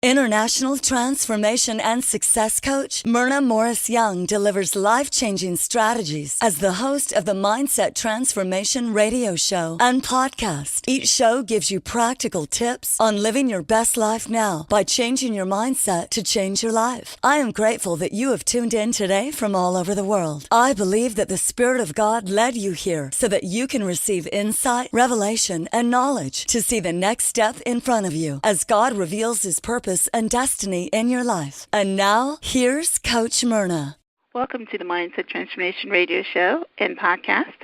International transformation and success coach Myrna Morris-Young delivers life-changing strategies as the host of the Mindset Transformation radio show and podcast. Each show gives you practical tips on living your best life now by changing your mindset to change your life. I am grateful that you have tuned in today from all over the world. I believe that the Spirit of God led you here so that you can receive insight, revelation, and knowledge to see the next step in front of you as God reveals His purpose and destiny in your life. And now, here's Coach Myrna. Welcome to the Mindset Transformation Radio Show and Podcast.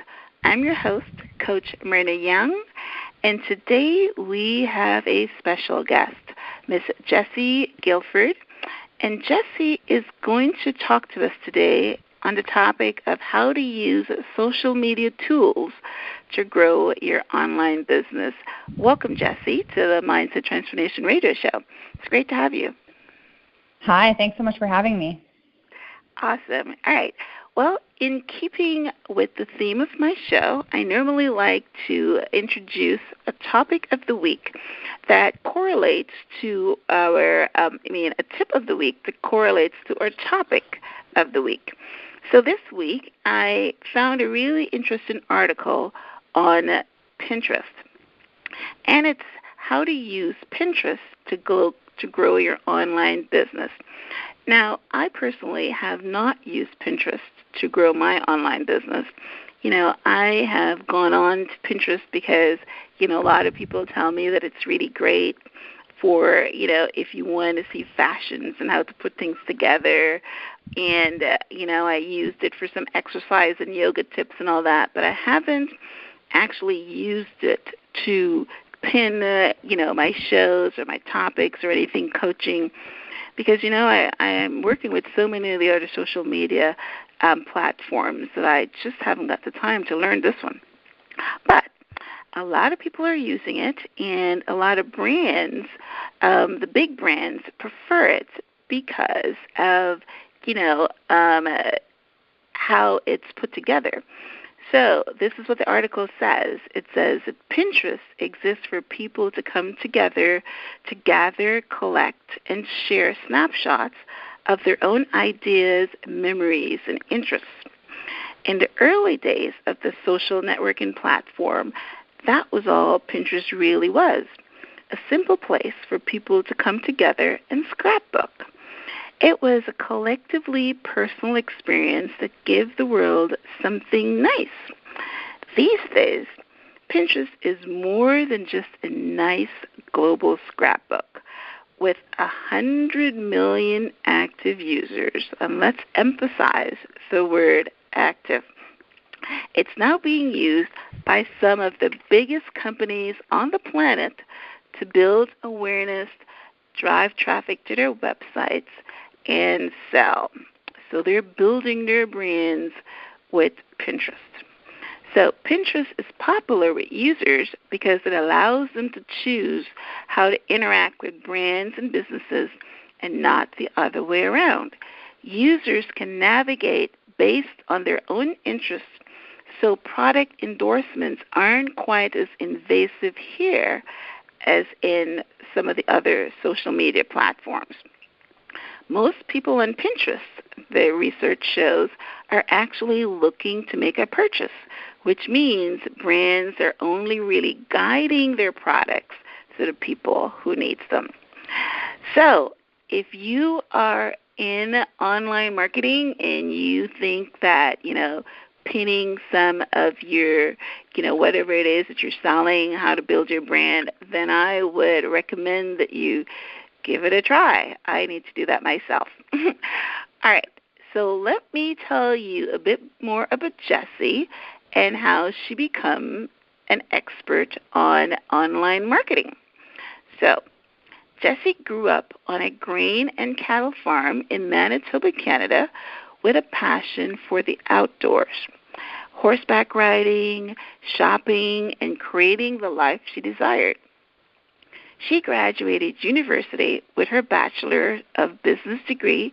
I'm your host, Coach Myrna Young, and today we have a special guest, Miss Jessie Guilford. And Jessie is going to talk to us today on the topic of how to use social media tools to grow your online business. Welcome, Jessie, to the Mindset Transformation Radio Show. It's great to have you. Hi, thanks so much for having me. Awesome. All right. Well, in keeping with the theme of my show, I normally like to introduce a topic of the week that correlates to a tip of the week that correlates to our topic of the week. So this week, I found a really interesting article on Pinterest, and it's how to use Pinterest to grow your online business. Now, I personally have not used Pinterest to grow my online business. I have gone on to Pinterest because, a lot of people tell me that it's really great for, if you want to see fashions and how to put things together. And, I used it for some exercise and yoga tips and all that, but I haven't actually used it to pin, my shows or my topics or anything coaching because, I am working with so many of the other social media platforms that I just haven't got the time to learn this one. But a lot of people are using it, and a lot of brands, the big brands, prefer it because of, how it's put together. So this is what the article says. It says that Pinterest exists for people to come together to gather, collect, and share snapshots of their own ideas, memories, and interests. In the early days of the social networking platform, that was all Pinterest really was, a simple place for people to come together and scrapbook. It was a collectively personal experience that gave the world something nice. These days, Pinterest is more than just a nice global scrapbook. With 100 million active users, and let's emphasize the word active, it's now being used by some of the biggest companies on the planet to build awareness, drive traffic to their websites, and sell. So they're building their brands with Pinterest. So Pinterest is popular with users because it allows them to choose how to interact with brands and businesses and not the other way around. Users can navigate based on their own interests, so product endorsements aren't quite as invasive here as in some of the other social media platforms. Most people on Pinterest, the research shows, are actually looking to make a purchase, which means brands are only really guiding their products to the people who need them. So if you are in online marketing and you think that, pinning some of your, whatever it is that you're selling, how to build your brand, then I would recommend that you give it a try. I need to do that myself. All right, so let me tell you a bit more about Jessie and how she became an expert on online marketing. So Jessie grew up on a grain and cattle farm in Manitoba, Canada, with a passion for the outdoors, horseback riding, shopping, and creating the life she desired. She graduated university with her Bachelor of Business degree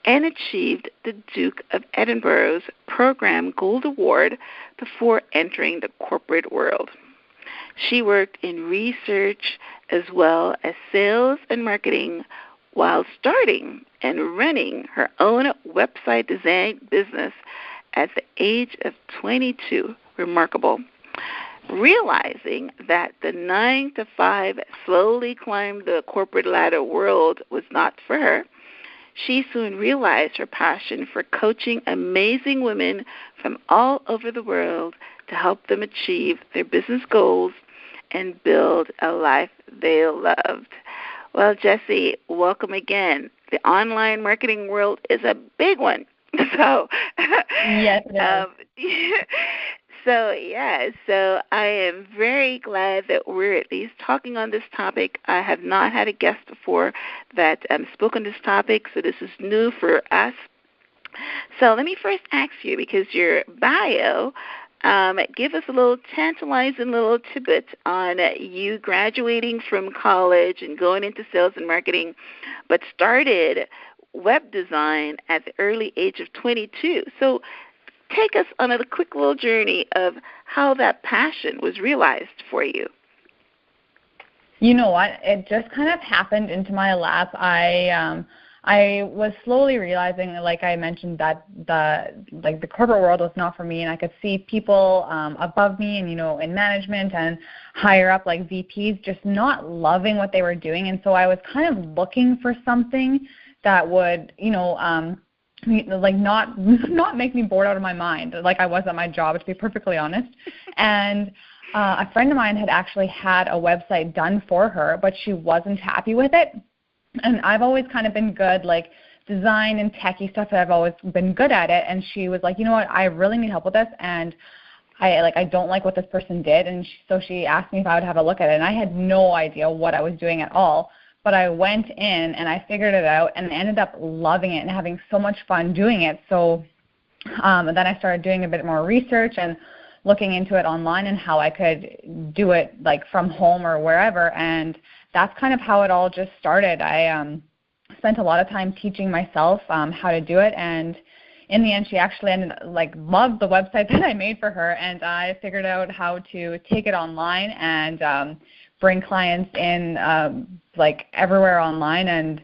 and achieved the Duke of Edinburgh's Program Gold Award before entering the corporate world. She worked in research as well as sales and marketing, while starting and running her own website design business at the age of 22. Remarkable. Realizing that the 9-to-5 slowly climb the corporate ladder world was not for her, she soon realized her passion for coaching amazing women from all over the world to help them achieve their business goals and build a life they loved. Well, Jessie, welcome again. The online marketing world is a big one. So, yes, it is. So I am very glad that we're at least talking on this topic. I have not had a guest before that spoke on this topic, so this is new for us. So let me first ask you, because your bio, give us a little tantalizing little tidbit on you graduating from college and going into sales and marketing, but started web design at the early age of 22. So take us on a quick little journey of how that passion was realized for you. You know what? It just kind of happened into my lap. I was slowly realizing, like I mentioned, that the corporate world was not for me, and I could see people above me and, in management and higher up, like VPs, just not loving what they were doing. And so I was kind of looking for something that would, like not make me bored out of my mind, like I was at my job, to be perfectly honest. And a friend of mine had actually had a website done for her, but she wasn't happy with it. And I've always kind of been good, like design and techie stuff, I've always been good at it. And she was like, you know what, I really need help with this, and I don't like what this person did. And so she asked me if I would have a look at it, and I had no idea what I was doing at all. But I went in and I figured it out and ended up loving it and having so much fun doing it. So then I started doing a bit more research and looking into it online and how I could do it like from home or wherever. And that's kind of how it all just started. I spent a lot of time teaching myself how to do it. And in the end, she actually loved the website that I made for her. And I figured out how to take it online and bring clients in everywhere online and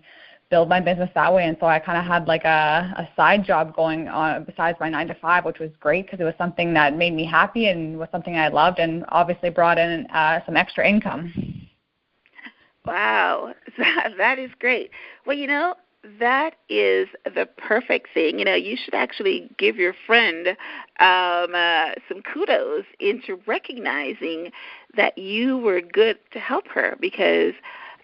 build my business that way. And so I kind of had like a side job going on besides my 9-to-5, which was great because it was something that made me happy and was something I loved and obviously brought in some extra income. Wow, that is great. Well, that is the perfect thing. You should actually give your friend some kudos into recognizing that you were good to help her, because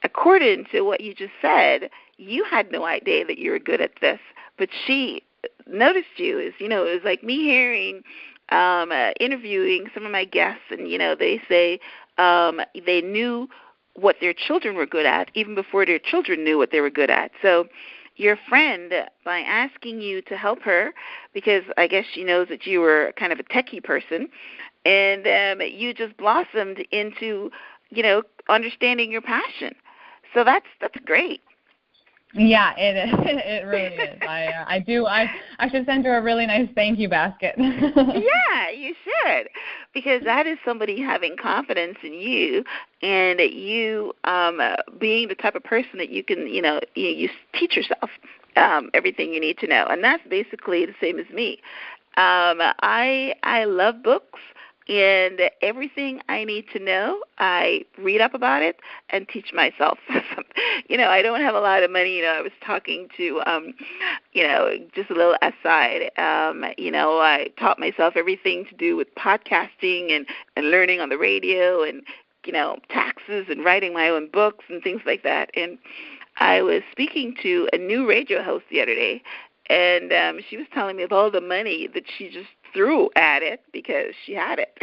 according to what you just said, you had no idea that you were good at this, but she noticed you. It was like me hearing, interviewing some of my guests, and, they say they knew what their children were good at even before their children knew what they were good at. So your friend, by asking you to help her, because I guess she knows that you were kind of a techie person, and you just blossomed into, understanding your passion. So that's great. Yeah, it is. It really is. I should send her a really nice thank you basket. Yeah, you should, because that is somebody having confidence in you, and you being the type of person that you can, you teach yourself everything you need to know, and that's basically the same as me. I love books. And everything I need to know, I read up about it and teach myself. I don't have a lot of money. I was talking to, just a little aside, I taught myself everything to do with podcasting and learning on the radio and, taxes and writing my own books and things like that. And I was speaking to a new radio host the other day, and she was telling me of all the money that she just threw at it because she had it.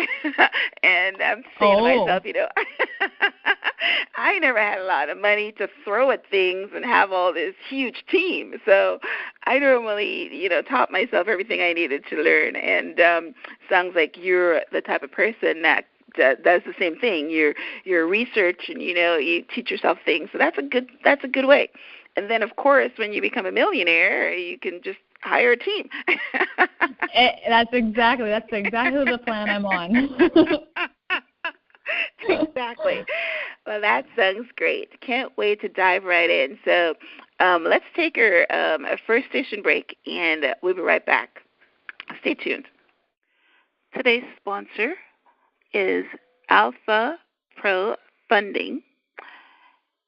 And I'm saying to myself, I never had a lot of money to throw at things and have all this huge team. So I normally, taught myself everything I needed to learn. And sounds like you're the type of person that does the same thing. You're research and, you teach yourself things. So that's a good way. And then, of course, when you become a millionaire, you can just hire a team. That's exactly the plan I'm on. Exactly. Well, that sounds great. Can't wait to dive right in. So let's take a first station break, and we'll be right back. Stay tuned. Today's sponsor is Alpha Pro Funding.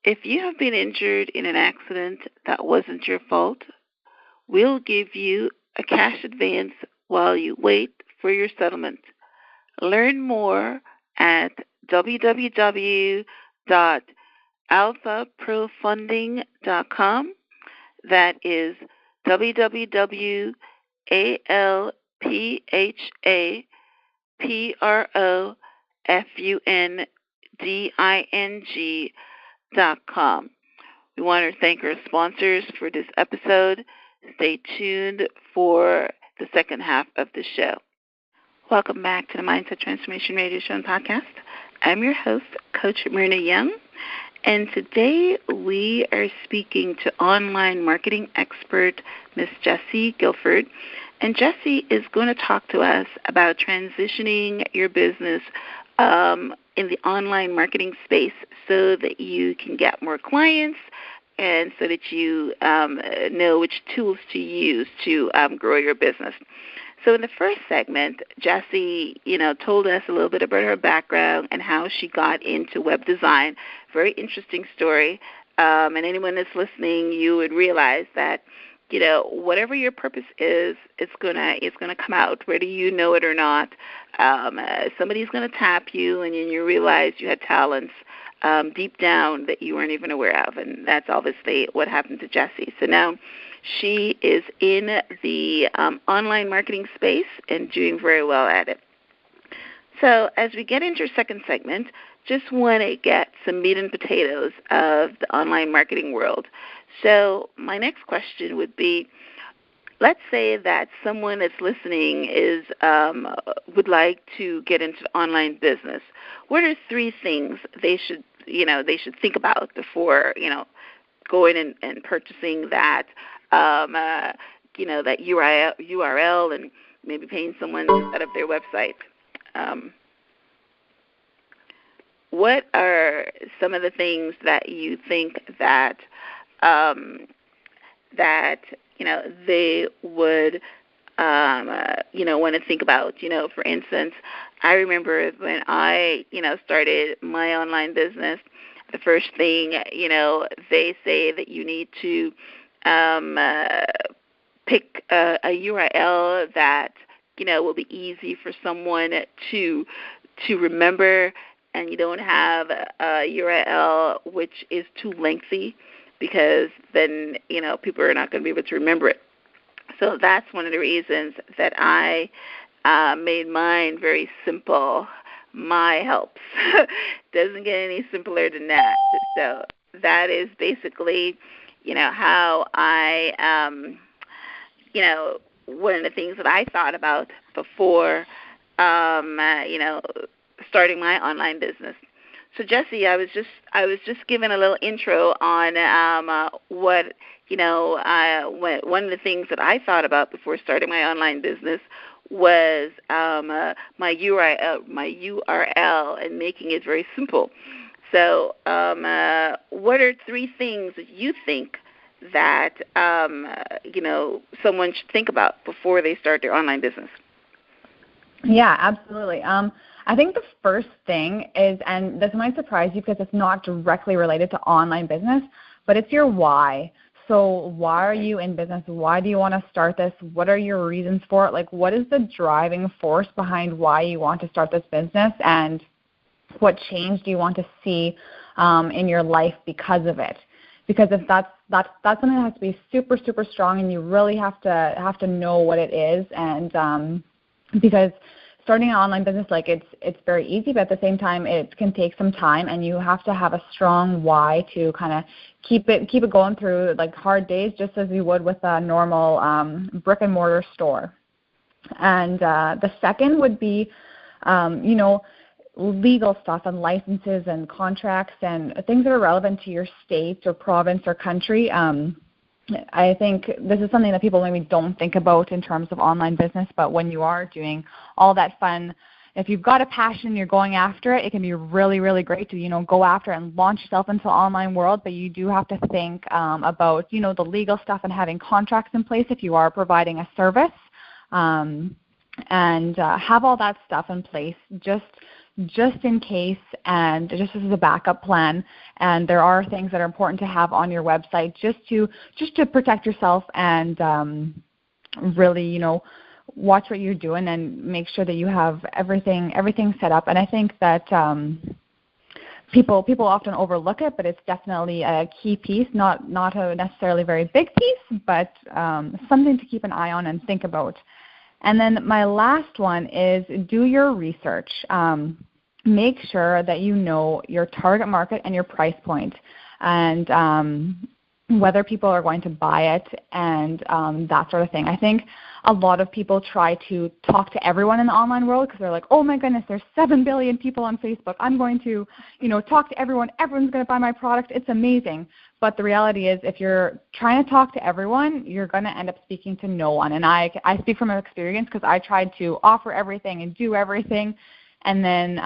If you have been injured in an accident that wasn't your fault, we'll give you a cash advance while you wait for your settlement. Learn more at www.alphaprofunding.com. That is www.alphaprofunding.com. We want to thank our sponsors for this episode. Stay tuned for the second half of the show. Welcome back to the Mindset Transformation Radio Show and Podcast. I'm your host, Coach Myrna Young, and today we are speaking to online marketing expert, Miss Jessie Guilford. And Jessie is going to talk to us about transitioning your business in the online marketing space so that you can get more clients and so that you know which tools to use to grow your business. So in the first segment, Jessie, told us a little bit about her background and how she got into web design. Very interesting story. And anyone that's listening, you would realize that, whatever your purpose is, it's gonna come out, whether you know it or not. Somebody's gonna tap you, and then you realize you had talents deep down that you weren't even aware of, and that's obviously what happened to Jessie. So now she is in the online marketing space and doing very well at it. So as we get into our second segment, just want to get some meat and potatoes of the online marketing world. So my next question would be, let's say that someone that's listening would like to get into online business. What are three things they should think about before going and purchasing that that URL and maybe paying someone to set up their website? What are some of the things that you think that they would want to think about? For instance, I remember when I started my online business, the first thing they say that you need to pick a URL that will be easy for someone to remember, and you don't have a URL which is too lengthy, because then people are not going to be able to remember it. So that's one of the reasons that I made mine very simple. My helps. Doesn't get any simpler than that. So that is basically how I one of the things that I thought about before starting my online business. So Jessie, I was just giving a little intro on what one of the things that I thought about before starting my online business was my URL and making it very simple. So what are three things that you think that someone should think about before they start their online business? Yeah, absolutely. I think the first thing is, and this might surprise you because it's not directly related to online business, but it's your why. So why are you in business? Why do you want to start this? What are your reasons for it? Like, what is the driving force behind why you want to start this business, and what change do you want to see in your life because of it? Because if that's something that has to be super, super strong, and you really have to know what it is. And because starting an online business, like it's very easy, but at the same time, it can take some time, and you have to have a strong why to kind of keep it going through like hard days, just as you would with a normal brick and mortar store. And the second would be, legal stuff and licenses and contracts and things that are relevant to your state or province or country. I think this is something that people maybe don't think about in terms of online business, but when you are doing all that fun if you've got a passion and you're going after it, it can be really, really great to, go after it and launch yourself into the online world. But you do have to think about, the legal stuff and having contracts in place if you are providing a service, and have all that stuff in place just in case, and just as a backup plan. And there are things that are important to have on your website just to protect yourself and really, watch what you're doing and make sure that you have everything set up. And I think that people often overlook it, but it's definitely a key piece, not a necessarily very big piece, but something to keep an eye on and think about. And then my last one is do your research. Make sure that you know your target market and your price point, and whether people are going to buy it and that sort of thing. I think a lot of people try to talk to everyone in the online world because they're like, oh my goodness, there's 7 billion people on Facebook. I'm going to, talk to everyone. Everyone's going to buy my product. It's amazing. But the reality is, if you're trying to talk to everyone, you're going to end up speaking to no one. And I speak from experience because I tried to offer everything and do everything. And then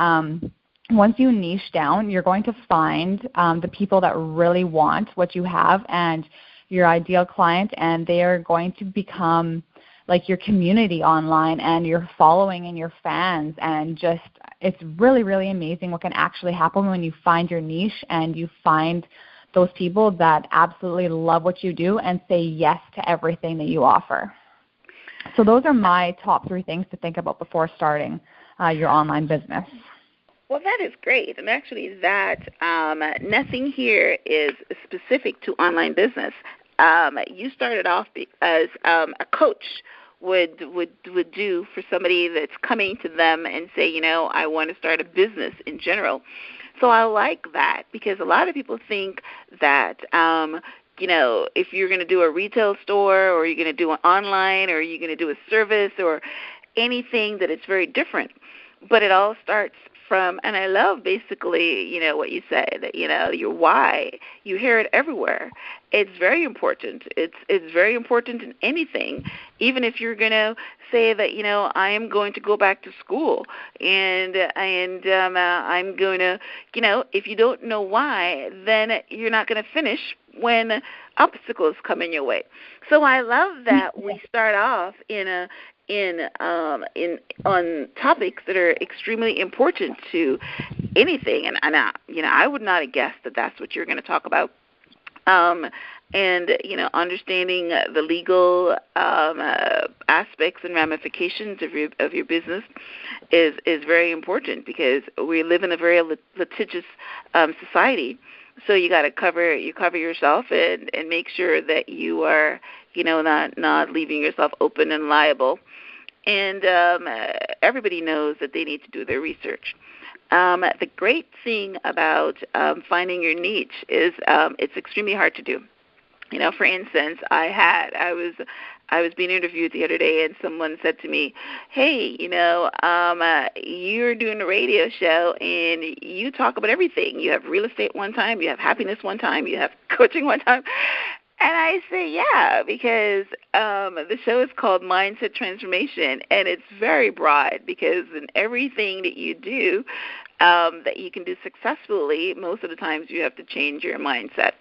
once you niche down, you're going to find the people that really want what you have and your ideal client, and they are going to become like your community online and your following and your fans. And just, it's really, really amazing what can actually happen when you find your niche and you find those people that absolutely love what you do and say yes to everything that you offer. So those are my top 3 things to think about before starting your online business. Well, that is great. And actually nothing here is specific to online business. You started off as a coach would do for somebody that's coming to them and say, I want to start a business in general. So I like that, because a lot of people think that, if you're going to do a retail store or you're going to do an online or you're going to do a service or anything, that it's very different. But it all starts from, and I love basically, what you said, that, your why. You hear it everywhere. It's very important. It's very important in anything, even if you're going to say that, I am going to go back to school and I'm going to, if you don't know why, then you're not going to finish when obstacles come in your way. So I love that we start off on topics that are extremely important to anything, and I would not have guessed that that's what you're going to talk about. And understanding the legal aspects and ramifications of your business is very important, because we live in a very litigious society. So you got to cover yourself and make sure that you are not leaving yourself open and liable. And everybody knows that they need to do their research. The great thing about finding your niche is it's extremely hard to do. For instance, I was being interviewed the other day, and someone said to me, "Hey, you're doing a radio show, and you talk about everything. You have real estate one time, you have happiness one time, you have coaching one time." And I say, yeah, because the show is called Mindset Transformation, and it's very broad, because in everything that you do that you can do successfully, most of the times you have to change your mindset.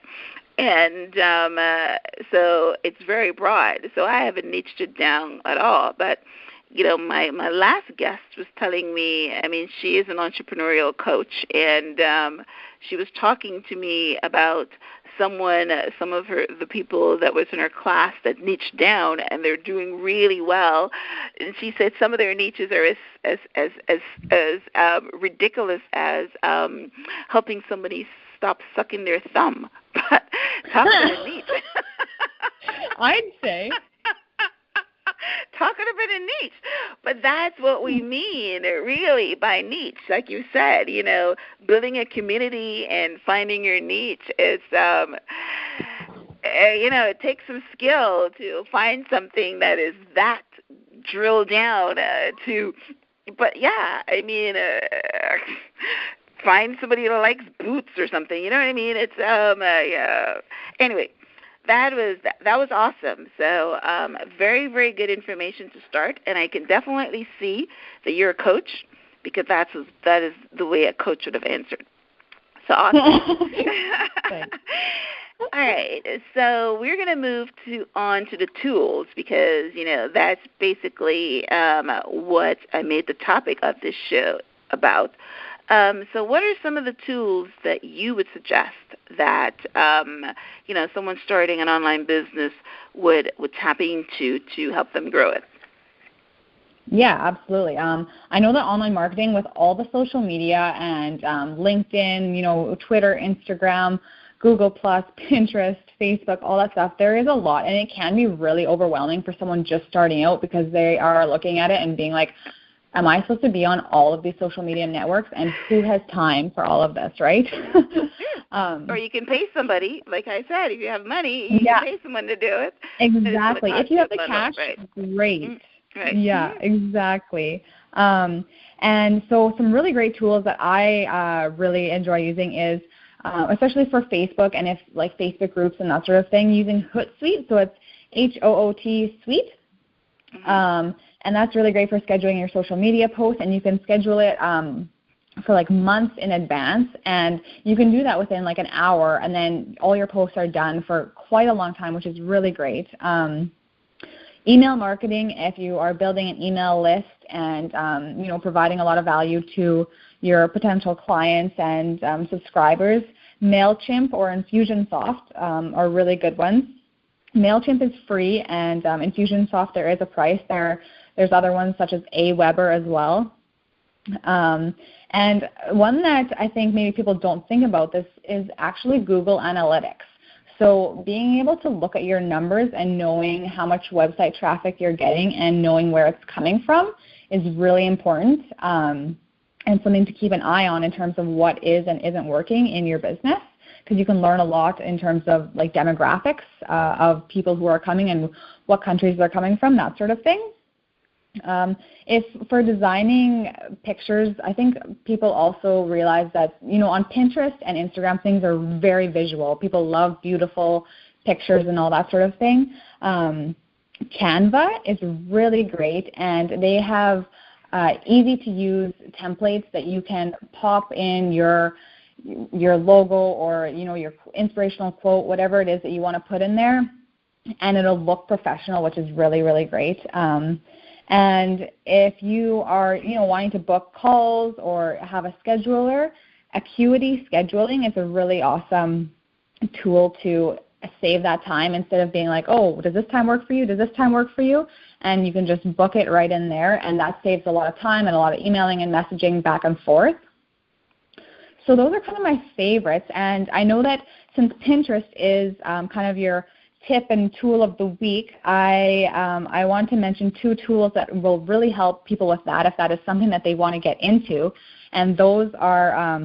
And so it's very broad. So I haven't niched it down at all. But, my last guest was telling me, she is an entrepreneurial coach, and she was talking to me about some of the people that was in her class that niched down, and they're doing really well. And she said some of their niches are as ridiculous as helping somebody stop sucking their thumb. But talk about a niche. I'd say. Talking about a niche. But that's what we mean, really, by niche. Like you said, building a community and finding your niche is, it takes some skill to find something that is that drilled down to, but yeah, find somebody that likes boots or something, you know what I mean? It's, anyway. That was awesome. So very, very good information to start, and I can definitely see that you're a coach, because that is the way a coach would have answered. So awesome. All right, so we're going to move on to the tools because, that's basically what I made the topic of this show about. So what are some of the tools that you would suggest that, someone starting an online business would tap into to help them grow it? Yeah, absolutely. I know that online marketing with all the social media and LinkedIn, Twitter, Instagram, Google+, Pinterest, Facebook, all that stuff, there is a lot, and it can be really overwhelming for someone just starting out because they are looking at it and being like, am I supposed to be on all of these social media networks, and who has time for all of this, right? Or you can pay somebody, like I said, if you have money, you can pay someone to do it. Exactly. If you have the cash, great. Mm-hmm. Right. Yeah, exactly. And so some really great tools that I really enjoy using is, especially for Facebook and if like Facebook groups and that sort of thing, using Hootsuite. So it's Hoot Suite. Mm-hmm. And that's really great for scheduling your social media posts, and you can schedule it for like months in advance, and you can do that within like an hour, and then all your posts are done for quite a long time, which is really great. Email marketing, if you are building an email list and providing a lot of value to your potential clients and subscribers, MailChimp or Infusionsoft are really good ones. MailChimp is free, and Infusionsoft, there is a price. There's other ones such as Aweber as well. And one that I think maybe people don't think about this is actually Google Analytics. So being able to look at your numbers and knowing how much website traffic you're getting and knowing where it's coming from is really important, and something to keep an eye on in terms of what is and isn't working in your business, because you can learn a lot in terms of like demographics of people who are coming and what countries they're coming from, that sort of thing. If for designing pictures, I think people also realize that, on Pinterest and Instagram, things are very visual. People love beautiful pictures and all that sort of thing. Canva is really great, and they have easy-to-use templates that you can pop in your logo or, your inspirational quote, whatever it is that you want to put in there, and it'll look professional, which is really, really great. And if you are, wanting to book calls or have a scheduler, Acuity Scheduling is a really awesome tool to save that time instead of being like, oh, does this time work for you? Does this time work for you? And you can just book it right in there, and that saves a lot of time and a lot of emailing and messaging back and forth. So those are kind of my favorites. And I know that since Pinterest is kind of your tip and tool of the week, I want to mention two tools that will really help people with that if that is something that they want to get into, and those are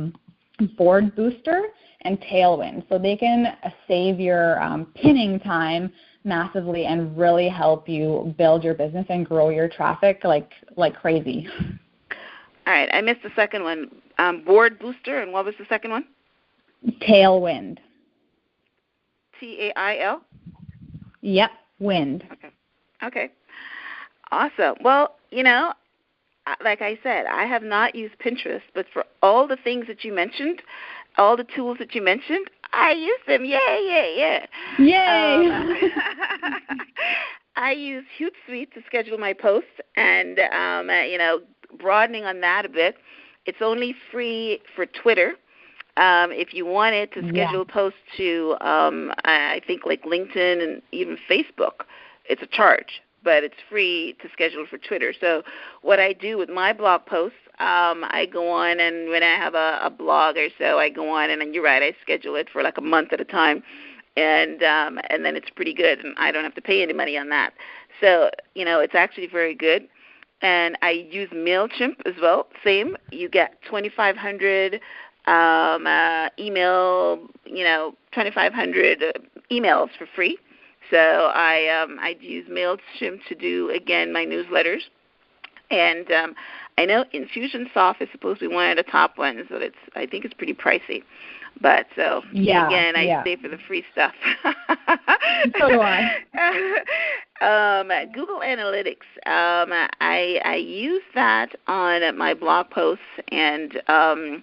Board Booster and Tailwind. So they can save your pinning time massively and really help you build your business and grow your traffic like crazy. All right, I missed the second one. Board Booster, and what was the second one? Tailwind. Tail? Yep, wind. Okay. Awesome. Well, like I said, I have not used Pinterest, but for all the things that you mentioned, all the tools that you mentioned, I use them. Yay. I use Hootsuite to schedule my posts, and, broadening on that a bit, it's only free for Twitter. If you wanted to schedule posts to, I think, like LinkedIn and even Facebook, it's a charge, but it's free to schedule for Twitter. So what I do with my blog posts, I go on, and when I have a blog or so, I go on, and you're right, I schedule it for like a month at a time, and then it's pretty good, and I don't have to pay any money on that. So, it's actually very good. And I use MailChimp as well. Same. You get 2,500 email, 2,500 emails for free. So I use MailChimp to do, again, my newsletters. And I know Infusionsoft is supposed to be one of the top ones, so I think it's pretty pricey. But again, I stay for the free stuff. So do I. Google Analytics. I use that on my blog posts and and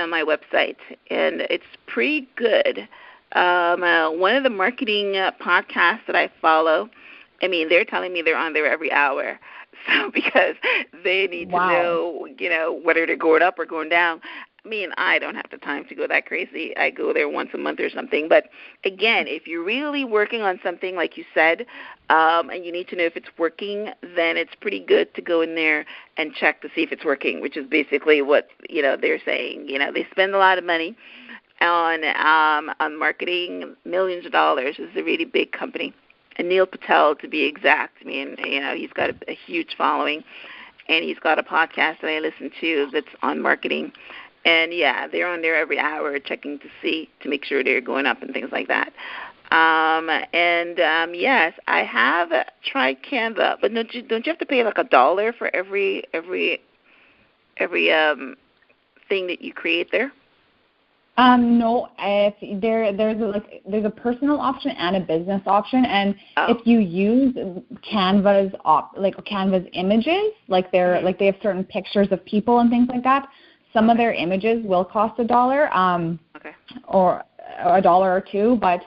on my website, and it's pretty good. One of the marketing podcasts that I follow, I mean, they're telling me they're on there every hour. So because they need to know, whether they're going up or going down. I mean, I don't have the time to go that crazy. I go there once a month or something. But, again, if you're really working on something, like you said, and you need to know if it's working, then it's pretty good to go in there and check to see if it's working, which is basically what, they're saying. They spend a lot of money on marketing, millions of dollars. It's a really big company. And Neil Patel, to be exact, I mean, he's got a huge following, and he's got a podcast that I listen to that's on marketing. And, yeah, they're on there every hour checking to make sure they're going up and things like that. Yes, I have tried Canva, but don't you have to pay like $1 for every thing that you create there? No, there's a personal option and a business option, and if you use Canva's images, like they have certain pictures of people and things like that, some of their images will cost $1, or $1 or $2, but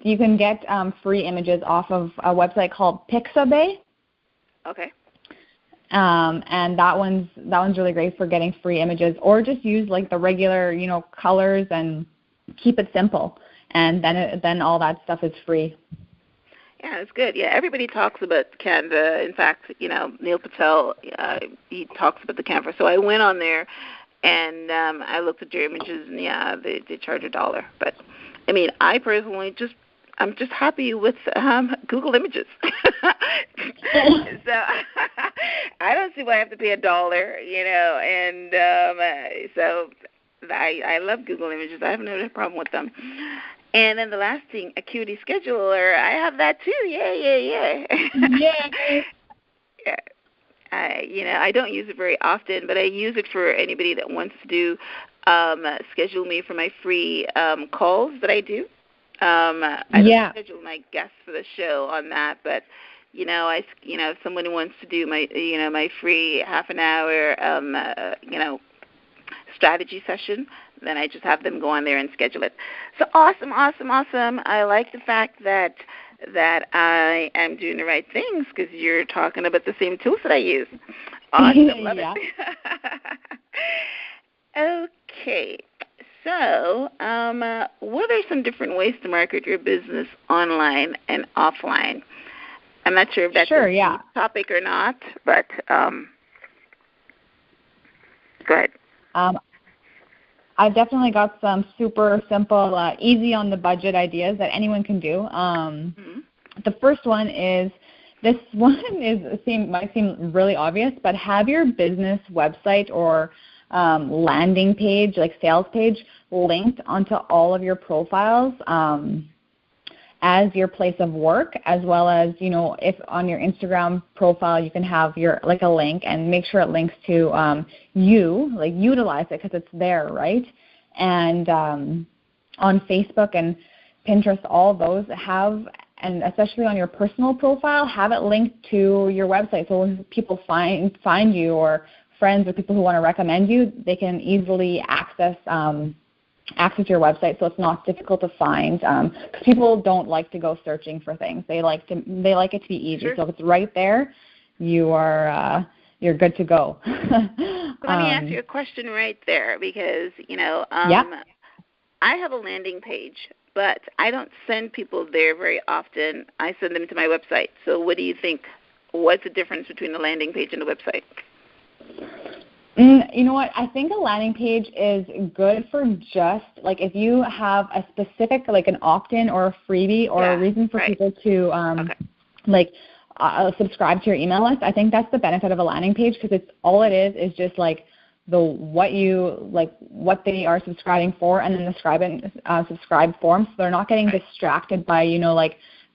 you can get free images off of a website called Pixabay. Okay. And that one's really great for getting free images, or just use like the regular, colors and keep it simple, and then all that stuff is free. Yeah, it's good. Yeah, everybody talks about Canva. In fact, Neil Patel, he talks about the Canva. So I went on there and I looked at their images, and yeah, they charge $1. But I mean, I personally I'm just happy with Google Images. So I don't see why I have to pay $1, and so I love Google Images. I have no problem with them. And then the last thing, Acuity Scheduler, I have that too. Yeah. Yeah. Yeah. I don't use it very often, but I use it for anybody that wants to do schedule me for my free calls that I do. I don't schedule my guests for the show on that, but if someone wants to do my free half an hour strategy session, then I just have them go on there and schedule it. So awesome. I like the fact that I am doing the right things, because you're talking about the same tools that I use. Awesome, love it. Okay. So, what are some different ways to market your business online and offline? I'm not sure if that's a deep topic or not, but go ahead. I've definitely got some super simple, easy on the budget ideas that anyone can do. The first one is, might seem really obvious, but have your business website or landing page, like sales page, linked onto all of your profiles as your place of work, as well as, if on your Instagram profile you can have a link, and make sure it links to utilize it because it's there, right? And on Facebook and Pinterest, all those and especially on your personal profile, have it linked to your website. So when people find you, or friends or people who want to recommend you, they can easily access your website, so it's not difficult to find. Because people don't like to go searching for things. They like it to be easy. Sure. So if it's right there, you're good to go. Let me ask you a question right there, because I have a landing page, but I don't send people there very often. I send them to my website. So what do you think? What's the difference between the landing page and the website? You know what? I think a landing page is good for just, if you have a specific, an opt-in or a freebie or a reason for people to, subscribe to your email list. I think that's the benefit of a landing page, because it's just what they are subscribing for, and then the subscribe form, so they're not getting distracted by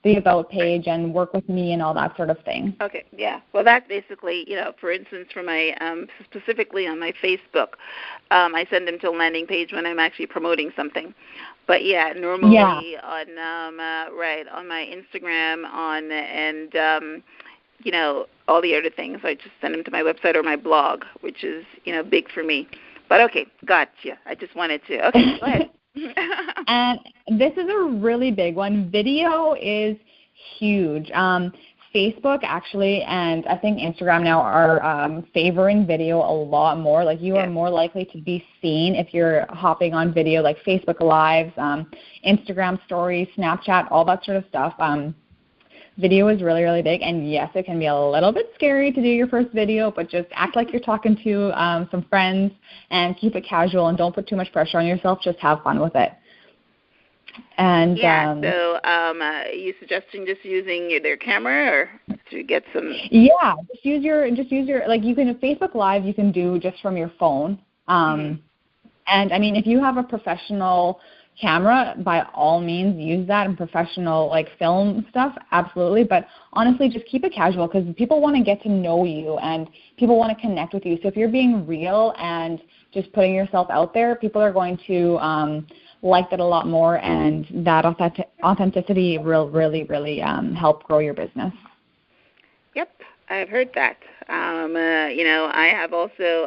the About page and work with me and all that sort of thing. Okay, yeah. Well, that's basically, for instance, for my, specifically on my Facebook, I send them to a landing page when I'm actually promoting something. But yeah, normally on, on my Instagram, all the other things, I just send them to my website or my blog, which is, big for me. But okay, gotcha. I just wanted to. Okay, go ahead. And this is a really big one. Video is huge. Facebook actually, and I think Instagram now are favoring video a lot more. Like you are more likely to be seen if you're hopping on video, like Facebook Lives, Instagram Stories, Snapchat, all that sort of stuff. Video is really, really big, and yes, it can be a little bit scary to do your first video, but just act like you're talking to some friends and keep it casual and don't put too much pressure on yourself. Just have fun with it. And so are you suggesting just using their camera or to get some? Yeah, just use your like you can Facebook Live you can do just from your phone. And I mean, if you have a professional camera, by all means use that, and professional like film stuff, absolutely. But honestly, just keep it casual because people want to get to know you and people want to connect with you. So if you're being real and just putting yourself out there, people are going to like that a lot more, and that authenticity will really, really help grow your business. Yep, I've heard that. I have also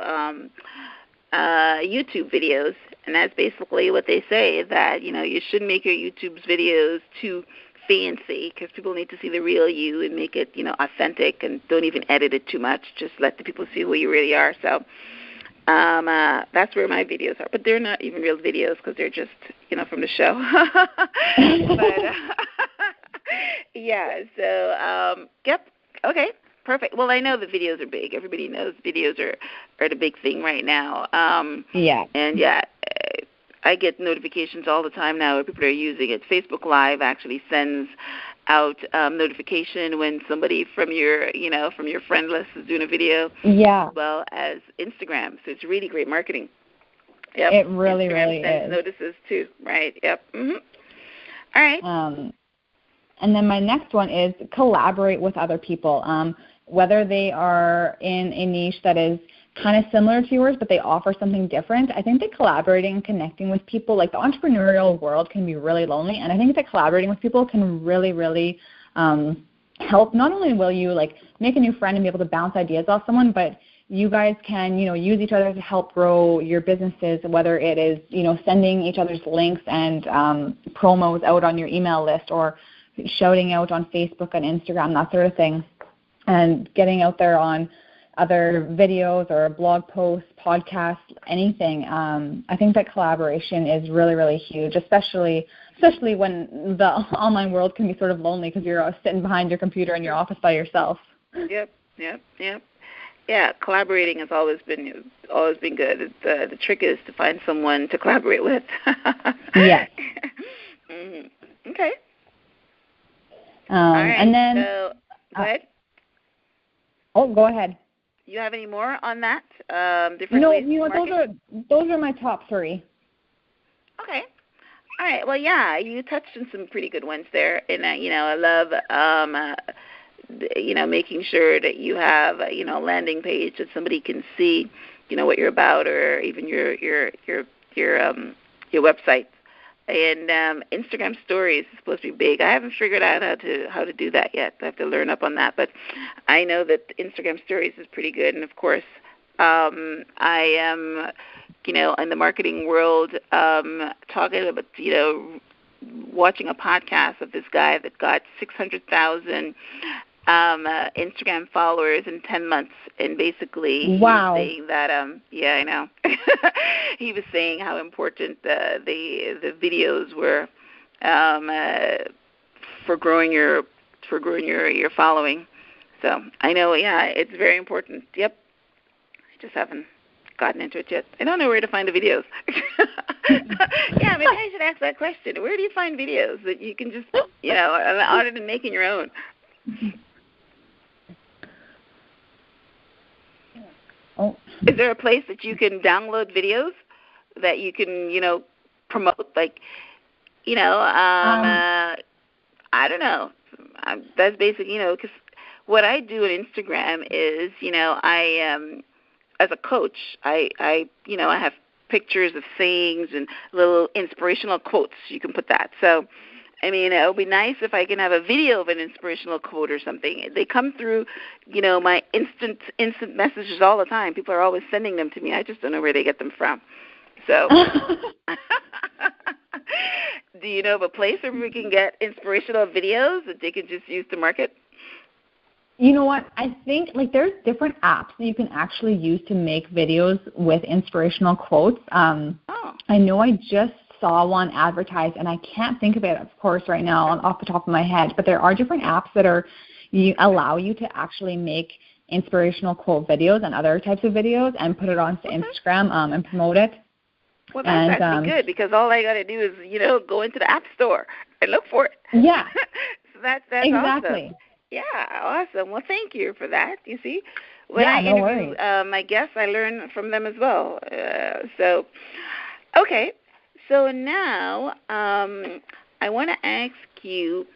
YouTube videos. And that's basically what they say, that, you shouldn't make your YouTube videos too fancy because people need to see the real you and make it, authentic, and don't even edit it too much. Just let the people see who you really are. So that's where my videos are. But they're not even real videos because they're just, from the show. But, yeah, so, yep, okay. Perfect. Well, I know the videos are big. Everybody knows videos are the big thing right now. Yeah. And, I get notifications all the time now where people are using it. Facebook Live actually sends out notification when somebody from your friend list is doing a video. Yeah. As well as Instagram. So it's really great marketing. Yep. It really, Instagram really sends is. notices too, right? Yep. Mm-hmm. All right. And then my next one is collaborate with other people. Whether they are in a niche that is kind of similar to yours, but they offer something different, I think that collaborating and connecting with people, like the entrepreneurial world can be really lonely, and I think that collaborating with people can really, really help. Not only will you like make a new friend and be able to bounce ideas off someone, but you guys can, use each other to help grow your businesses, whether it is, sending each other's links and promos out on your email list, or shouting out on Facebook and Instagram, that sort of thing, and getting out there on other videos or blog posts, podcasts, anything. I think that collaboration is really, really huge, especially when the online world can be sort of lonely because you're sitting behind your computer in your office by yourself. Yep. Yeah, collaborating has always been good. The trick is to find someone to collaborate with. Yes. Mm-hmm. Okay. All right. And then, so, go ahead. Go ahead. You have any more on that? Those are my top three. Okay. All right. Well, yeah, you touched on some pretty good ones there, and I love making sure that you have a landing page that somebody can see what you're about, or even your website. And Instagram Stories is supposed to be big. I haven't figured out how to do that yet. I have to learn up on that. But I know that Instagram Stories is pretty good. And, of course, I am, in the marketing world, talking about, watching a podcast of this guy that got 600,000 Instagram followers in 10 months, and basically wow. He was saying that I know. He was saying how important the videos were for growing your following. So I know, it's very important. Yep. I just haven't gotten into it yet. I don't know where to find the videos. Yeah, maybe I should ask that question. Where do you find videos that you can just, other than making your own? Oh. Is there a place that you can download videos that you can, promote? Like, I I don't know. That's basic, because what I do on Instagram is, I as a coach, I have pictures of things and little inspirational quotes. You can put that. So, I mean, it would be nice if I can have a video of an inspirational quote or something. They come through, my instant messages all the time. People are always sending them to me. I just don't know where they get them from. So, do you know of a place where we can get inspirational videos that they can just use to market? You know what? I think there's different apps that you can actually use to make videos with inspirational quotes. I know I just saw one advertised, and I can't think of it, of course, right now off the top of my head. But there are different apps that allow you to actually make inspirational quote videos and other types of videos and put it onto Instagram and promote it. Well, that's actually good, because all I got to do is, go into the App Store and look for it. Yeah. So that's exactly. Awesome. Yeah, awesome. Well, thank you for that. You see, when I interview my guests, I learn from them as well. Okay. So now I want to ask you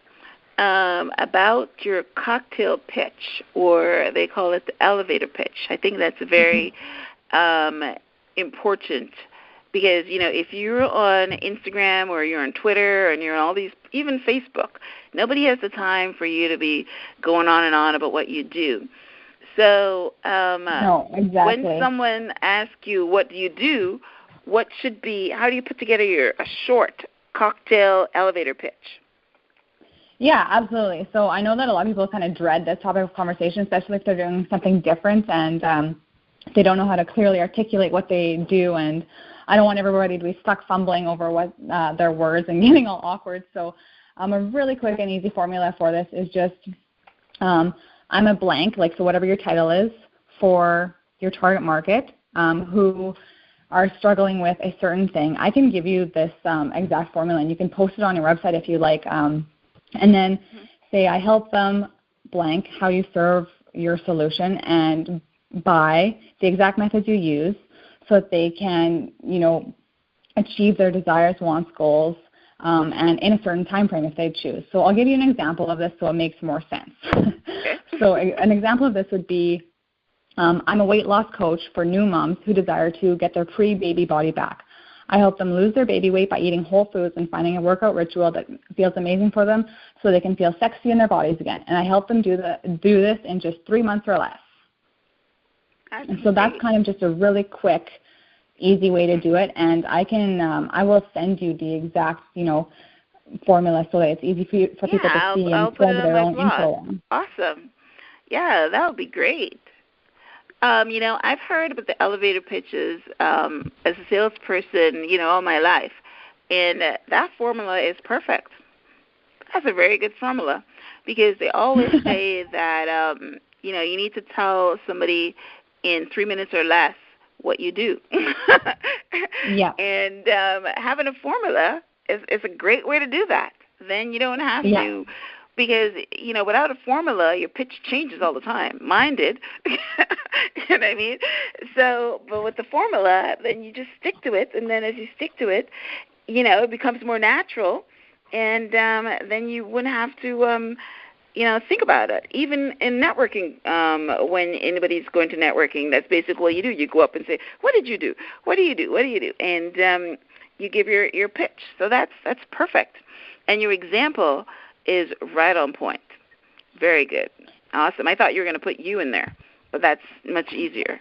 about your cocktail pitch, or they call it the elevator pitch. I think that's very important. Because, if you're on Instagram or you're on Twitter and you're on all these, even Facebook, nobody has the time for you to be going on and on about what you do. So no, exactly. When someone asks you what do you do, how do you put together a short cocktail elevator pitch? Yeah, absolutely. So I know that a lot of people kind of dread this topic of conversation, especially if they're doing something different and they don't know how to clearly articulate what they do, and I don't want everybody to be stuck fumbling over what their words and getting all awkward. So a really quick and easy formula for this is just I'm a blank, so whatever your title is for your target market who are struggling with a certain thing. I can give you this exact formula, and you can post it on your website if you like, and then say I help them blank how you serve your solution and by the exact methods you use, so that they can, achieve their desires, wants, goals, and in a certain time frame if they choose. So I'll give you an example of this so it makes more sense. So an example of this would be, I'm a weight loss coach for new moms who desire to get their pre-baby body back. I help them lose their baby weight by eating whole foods and finding a workout ritual that feels amazing for them so they can feel sexy in their bodies again. And I help them do this in just 3 months or less. And so that's kind of just a really quick, easy way to do it. And I will send you the exact, formula so that it's easy for people to see and plug their own info on. Awesome. Yeah, that would be great. I've heard about the elevator pitches as a salesperson, all my life. And that formula is perfect. That's a very good formula, because they always say that, you need to tell somebody in 3 minutes or less what you do. Yeah. And having a formula is a great way to do that. Then you don't have to, because, without a formula, your pitch changes all the time. Mine did. You know what I mean? So, but with the formula, then you just stick to it. And then as you stick to it, it becomes more natural. And then you wouldn't have to think about it. Even in networking, when anybody's going to networking, that's basically what you do. You go up and say, what did you do? What do you do? What do you do? And you give your pitch. So that's perfect. And your example is right on point. Very good. Awesome. I thought you were going to put you in there, but that's much easier.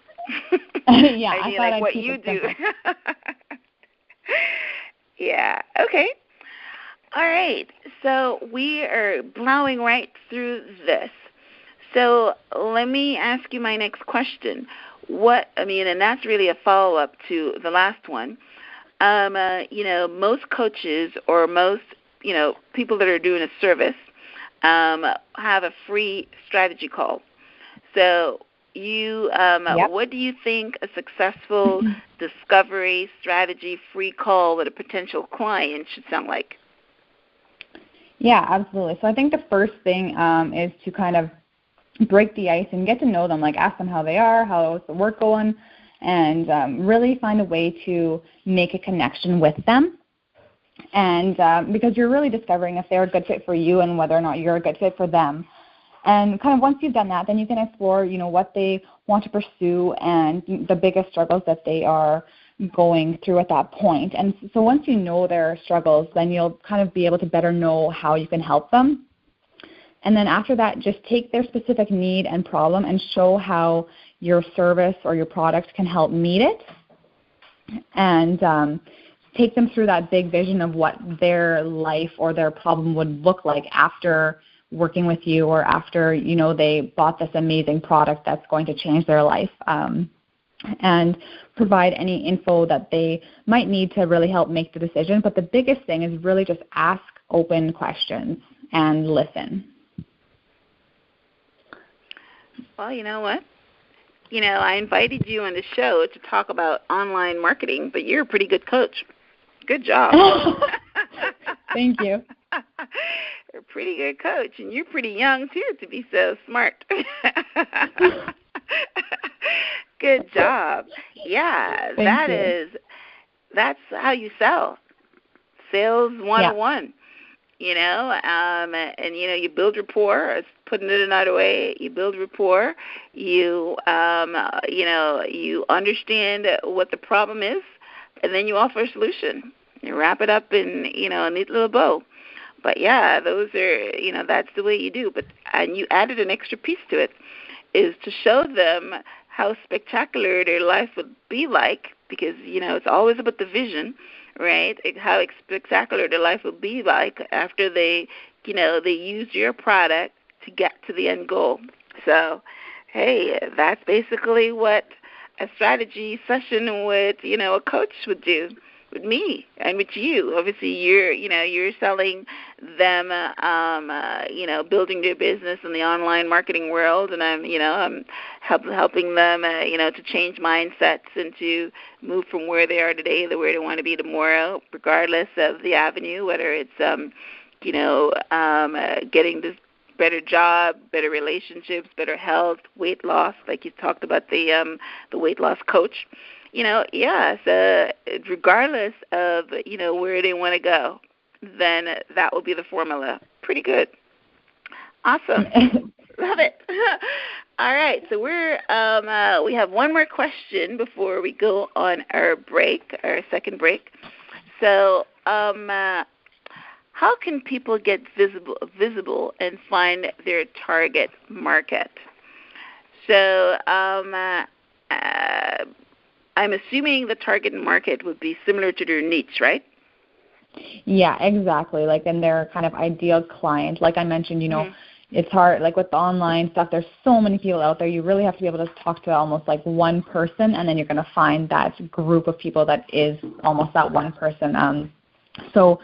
Yeah, I mean, like what you do. Yeah. Okay. All right, so we are plowing right through this. So let me ask you my next question. And that's really a follow-up to the last one. Most coaches or most, people that are doing a service have a free strategy call. So what do you think a successful discovery strategy free call with a potential client should sound like? Yeah, absolutely. So I think the first thing is to kind of break the ice and get to know them, ask them how they are, how's the work going, and really find a way to make a connection with them. and because you're really discovering if they're a good fit for you and whether or not you're a good fit for them. And kind of once you've done that, then you can explore, what they want to pursue and the biggest struggles that they are going through at that point. And so once you know their struggles, then you'll kind of be able to better know how you can help them. And then after that, just take their specific need and problem and show how your service or your product can help meet it. And take them through that big vision of what their life or their problem would look like after working with you, or after, they bought this amazing product that's going to change their life, and provide any info that they might need to really help make the decision. But the biggest thing is really just ask open questions and listen. Well, you know what? I invited you on the show to talk about online marketing, but you're a pretty good coach. Good job. Thank you. You're a pretty good coach, and you're pretty young, too, to be so smart. Good job. Yeah, that's how you sell. Sales 101. And you build rapport. Putting it another way, you build rapport. You you understand what the problem is, and then you offer a solution. You wrap it up in a neat little bow. But yeah, those are that's the way you do. And you added an extra piece to it, is to show them how spectacular their life would be like, because it's always about the vision. Right? How spectacular their life will be like after they use your product to get to the end goal. So, hey, that's basically what a strategy session with, a coach would do with me and with you. Obviously, you're selling them, building their business in the online marketing world, and I'm helping them, to change mindsets and to move from where they are today to where they want to be tomorrow, regardless of the avenue, whether it's, getting this better job, better relationships, better health, weight loss, like you talked about the weight loss coach. So regardless of, where they want to go, then that will be the formula. Pretty good. Awesome. Love it. All right, so we have one more question before we go on our second break. So how can people get visible and find their target market? So I'm assuming the target market would be similar to their niche, right? Yeah, exactly. And their kind of ideal client. Like I mentioned, it's hard. Like with the online stuff, there's so many people out there. You really have to be able to talk to almost like one person, and then you're going to find that group of people that is almost that one person. So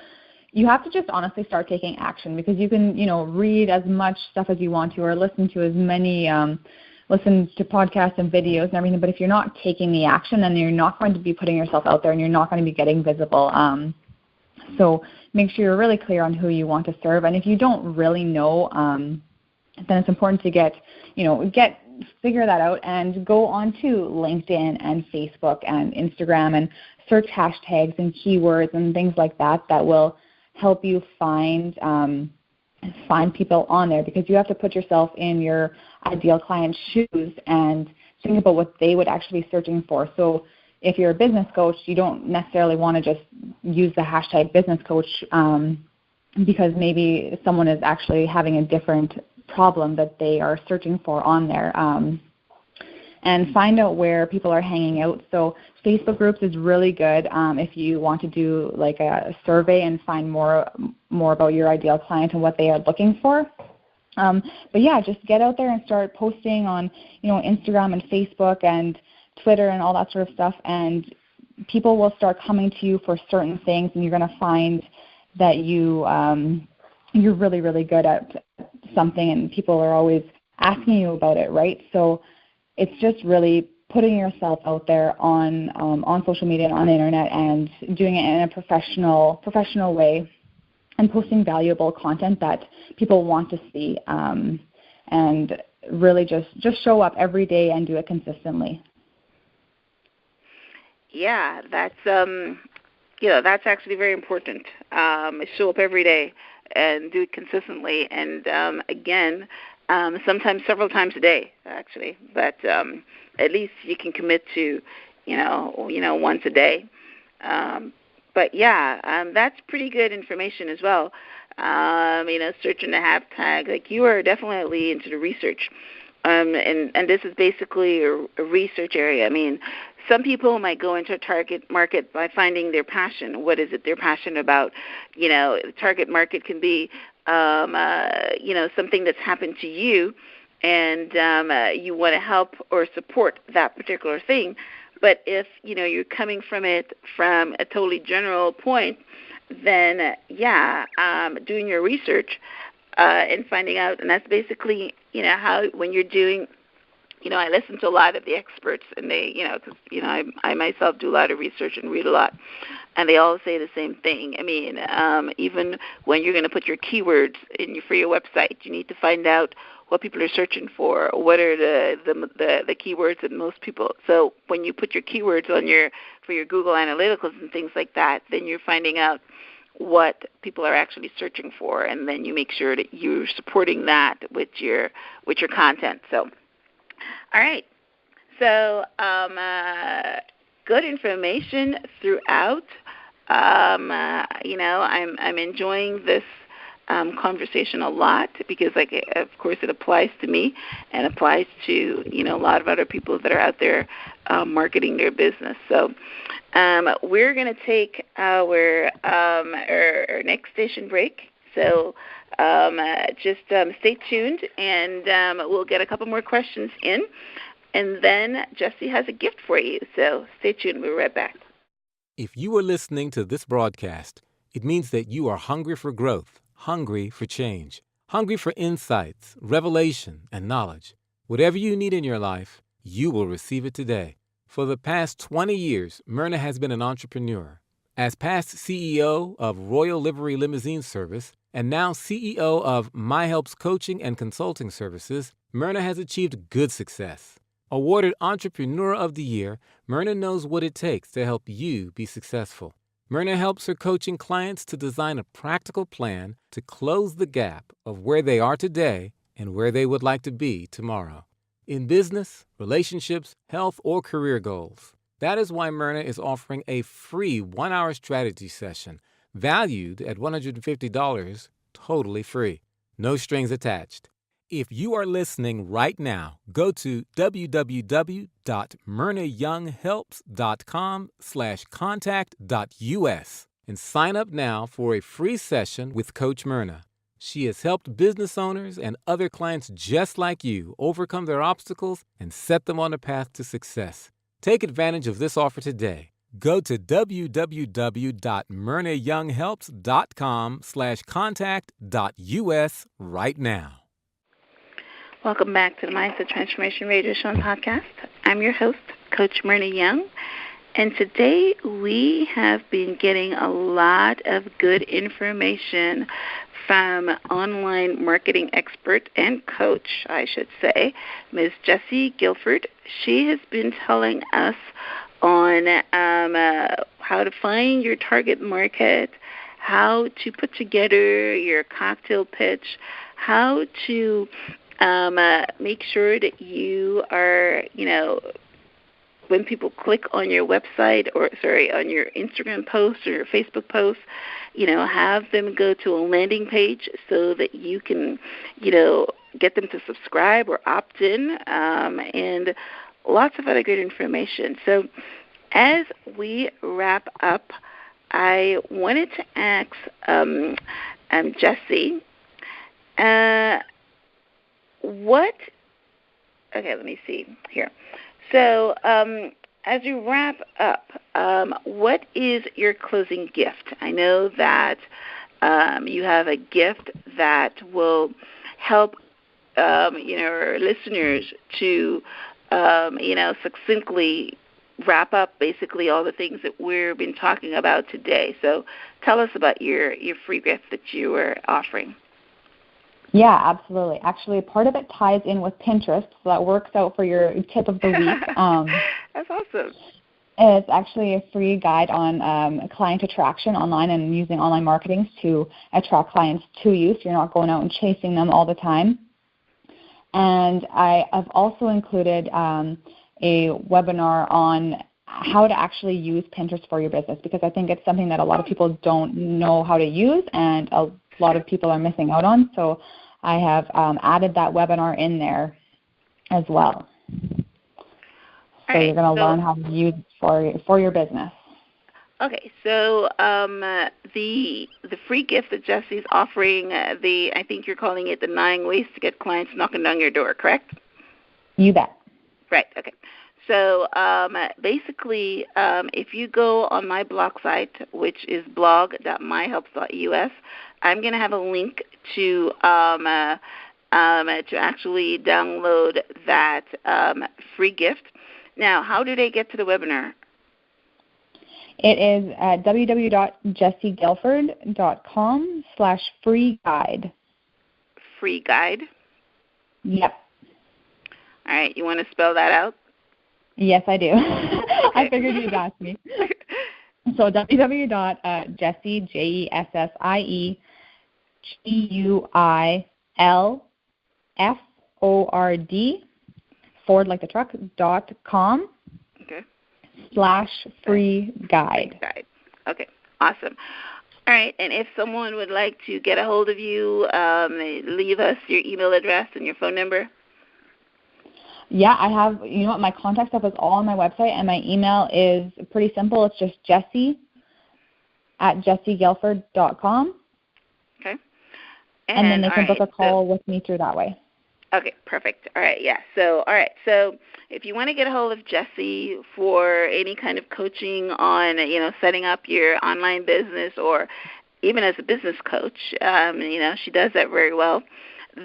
you have to just honestly start taking action, because you can, read as much stuff as you want to, or listen to as many listen to podcasts and videos and everything, but if you're not taking the action, then you're not going to be putting yourself out there, and you're not going to be getting visible. So make sure you're really clear on who you want to serve. And if you don't really know, then it's important to figure that out and go onto LinkedIn and Facebook and Instagram and search hashtags and keywords and things like that will help you find people on there, because you have to put yourself in your ideal client's shoes and think about what they would actually be searching for. So if you're a business coach, you don't necessarily want to just use the hashtag business coach, because maybe someone is actually having a different problem that they are searching for on there. And find out where people are hanging out. So Facebook groups is really good if you want to do like a survey and find more about your ideal client and what they are looking for. But yeah, just get out there and start posting on, Instagram and Facebook and Twitter and all that sort of stuff, and people will start coming to you for certain things, and you're going to find that you're really, really good at something, and people are always asking you about it, right? So it's just really putting yourself out there on social media and on the internet, and doing it in a professional way, and posting valuable content that people want to see, and really just show up every day and do it consistently. Yeah, that's that's actually very important. Show up every day and do it consistently, and again, sometimes several times a day, actually. But at least you can commit to, once a day. But yeah, that's pretty good information as well. Searching the hashtag, like you are definitely into the research. And this is basically a research area. I mean, some people might go into a target market by finding their passion. What is it they're passionate about? The target market can be, something that's happened to you, and you want to help or support that particular thing. But if, you're coming from it from a totally general point, then, doing your research and finding out, and that's basically, how when you're doing, I listen to a lot of the experts, and they, because, I myself do a lot of research and read a lot, and they all say the same thing. I mean, even when you're going to put your keywords for your website, you need to find out what people are searching for. What are the keywords that most people? So when you put your keywords for your Google Analyticals and things like that, then you're finding out what people are actually searching for, and then you make sure that you're supporting that with your content. So, all right. So, good information throughout. I'm enjoying this conversation a lot because, of course, it applies to me and applies to, a lot of other people that are out there marketing their business. So we're going to take our next station break. So just stay tuned, and we'll get a couple more questions in, and then Jessie has a gift for you. So stay tuned. We'll be right back. If you are listening to this broadcast, it means that you are hungry for growth, hungry for change, hungry for insights, revelation, and knowledge. Whatever you need in your life, you will receive it today. For the past 20 years, Myrna has been an entrepreneur. As past CEO of Royal Livery Limousine Service and now CEO of My Helps Coaching and Consulting Services, Myrna has achieved good success. Awarded Entrepreneur of the Year, Myrna knows what it takes to help you be successful. Myrna helps her coaching clients to design a practical plan to close the gap of where they are today and where they would like to be tomorrow. In business, relationships, health, or career goals. That is why Myrna is offering a free 1-hour strategy session valued at $150, totally free. No strings attached. If you are listening right now, go to www.myrnayounghelps.com/contact.us and sign up now for a free session with Coach Myrna. She has helped business owners and other clients just like you overcome their obstacles and set them on a path to success. Take advantage of this offer today. Go to www.myrnayounghelps.com/contact.us right now. Welcome back to the Mindset Transformation Radio Show and Podcast. I'm your host, Coach Myrna Young, and today we have been getting a lot of good information from online marketing expert and coach, I should say, Ms. Jessie Guilford. She has been telling us on how to find your target market, how to put together your cocktail pitch, how to make sure that you are, when people click on your website on your Instagram post or your Facebook post, have them go to a landing page so that you can, get them to subscribe or opt in, and lots of other good information. So as we wrap up, I wanted to ask Jessie, let me see here. So as we wrap up, what is your closing gift? I know that you have a gift that will help, our listeners to, succinctly wrap up basically all the things that we've been talking about today. So tell us about your free gift that you are offering. Yeah, absolutely. Actually, part of it ties in with Pinterest, so that works out for your tip of the week. That's awesome. It's actually a free guide on client attraction online and using online marketing to attract clients to you, so you're not going out and chasing them all the time. And I've also included a webinar on how to actually use Pinterest for your business, because I think it's something that a lot of people don't know how to use and a lot of people are missing out on. So I have added that webinar in there as well. So you're going to learn how to use it for your business. Okay, so the free gift that Jessie's offering, I think you're calling it the 9 ways to get clients knocking down your door, correct? You bet. Right, okay. So basically, if you go on my blog site, which is blog.myhelps.us, I'm going to have a link to actually download that free gift. Now, how do they get to the webinar? It is at www.jessieguilford.com/free guide. Free guide? Yep. All right, you want to spell that out? Yes, I do. Okay. I figured you'd ask me. So www.jessie, JessieGuilford, Ford like the truck, .com. Okay. /free guide. Okay, awesome. All right, and if someone would like to get a hold of you, leave us your email address and your phone number. Yeah, I have, my contact stuff is all on my website, and my email is pretty simple. It's just Jessie@JessieGuilford.com. Okay. And then they can book a call with me through that way. Okay, perfect. All right, yeah. So if you want to get a hold of Jessie for any kind of coaching on, setting up your online business or even as a business coach, she does that very well,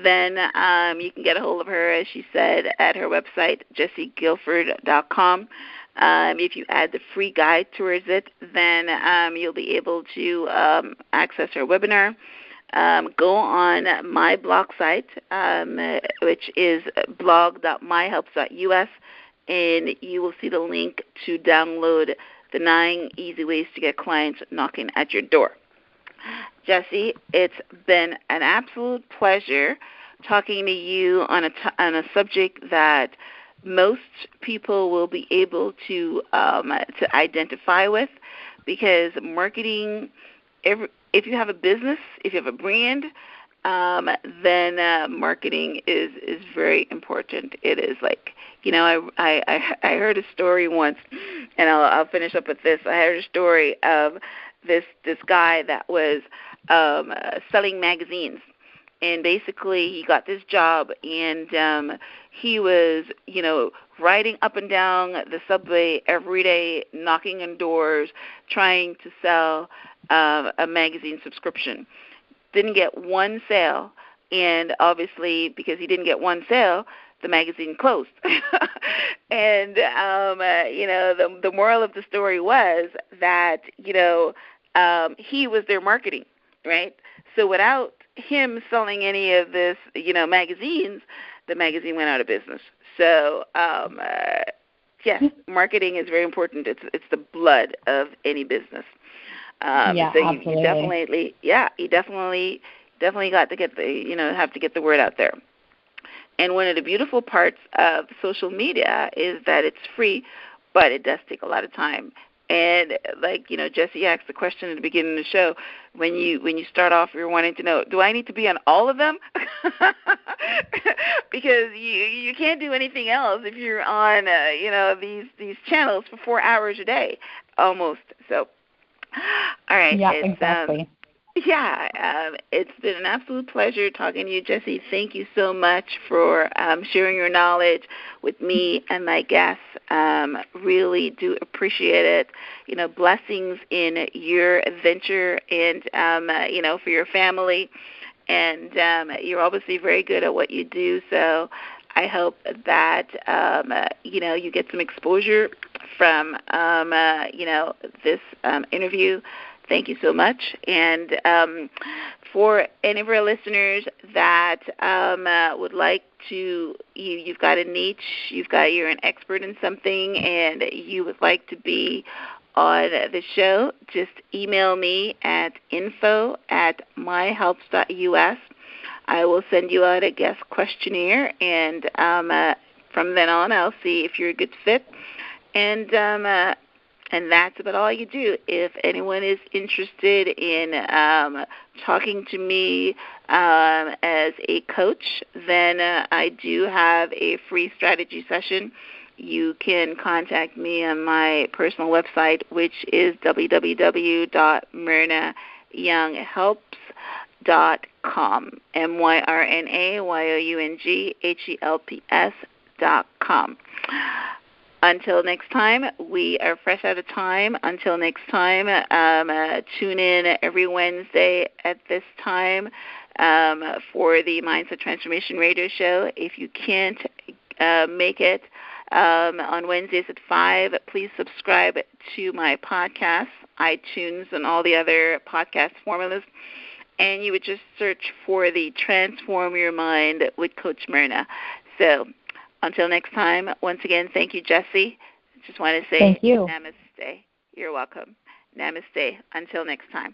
then you can get a hold of her, as she said, at her website, JessieGuilford.com. If you add the free guide towards it, then you'll be able to access her webinar. Go on my blog site, which is blog.myhelps.us, and you will see the link to download the 9 easy ways to get clients knocking at your door. Jessie, it's been an absolute pleasure talking to you on a subject that most people will be able to identify with, because marketing, if you have a business, if you have a brand, then marketing is very important. It is like, I heard a story once, and I'll finish up with this. I heard a story of this guy that was selling magazines, and basically he got this job, and he was, riding up and down the subway every day, knocking on doors, trying to sell a magazine subscription. Didn't get one sale, and obviously because he didn't get one sale, the magazine closed. And the moral of the story was that he was their marketing, right? So without him selling any of this magazines, the magazine went out of business. So yes, marketing is very important. It's the blood of any business. So absolutely. You definitely got to get have to get the word out there. And one of the beautiful parts of social media is that it's free, but it does take a lot of time. And Jessie asked the question at the beginning of the show, when you start off, you're wanting to know, do I need to be on all of them? Because you can't do anything else if you're on these channels for 4 hours a day, almost. So, all right. Yeah, exactly. It's been an absolute pleasure talking to you, Jessie. Thank you so much for sharing your knowledge with me and my guests. Really do appreciate it. Blessings in your venture and, for your family. And you're obviously very good at what you do. So I hope that, you get some exposure from, this interview, thank you so much. And for any of our listeners that would like to, you've got a niche, you're an expert in something, and you would like to be on the show, just email me at info@myhelps.us. I will send you out a guest questionnaire, and from then on, I'll see if you're a good fit. And that's about all you do. If anyone is interested in talking to me as a coach, then I do have a free strategy session. You can contact me on my personal website, which is www.myrnayounghelps.com, MYRNAYOUNGHELPS.com. Until next time, we are fresh out of time. Until next time, tune in every Wednesday at this time for the Mindset Transformation Radio Show. If you can't make it on Wednesdays at 5, please subscribe to my podcast, iTunes, and all the other podcast formulas. And you would just search for the Transform Your Mind with Coach Myrna. So until next time, once again, thank you, Jessie. Just want to say thank you. Namaste. You're welcome. Namaste. Until next time.